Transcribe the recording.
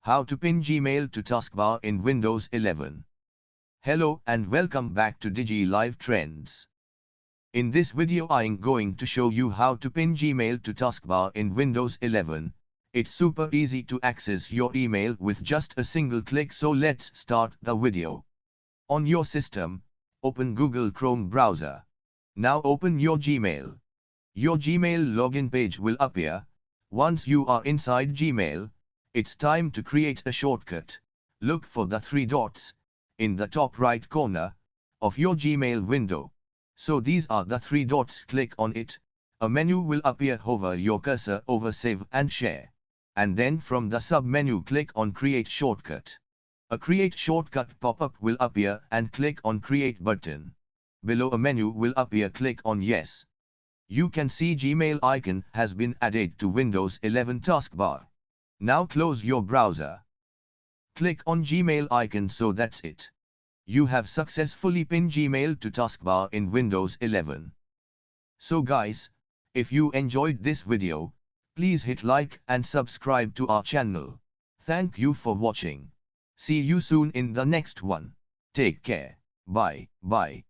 How to pin Gmail to taskbar in Windows 11. Hello and welcome back to Digi Live Trends. In this video I'm going to show you how to pin Gmail to taskbar in Windows 11. It's super easy to access your email with just a single click, so let's start the video. On your system, open Google Chrome browser. Now open your Gmail. Your Gmail login page will appear. Once you are inside Gmail, it's time to create a shortcut. Look for the three dots in the top right corner of your Gmail window. So these are the three dots, click on it. A menu will appear, hover your cursor over Save and Share. And then from the sub-menu click on Create Shortcut. A Create Shortcut pop-up will appear and click on Create button. Below a menu will appear, click on Yes. You can see Gmail icon has been added to Windows 11 taskbar. Now close your browser. Click on Gmail icon, so that's it. You have successfully pinned Gmail to taskbar in Windows 11. So guys, if you enjoyed this video, please hit like and subscribe to our channel. Thank you for watching. See you soon in the next one. Take care. Bye.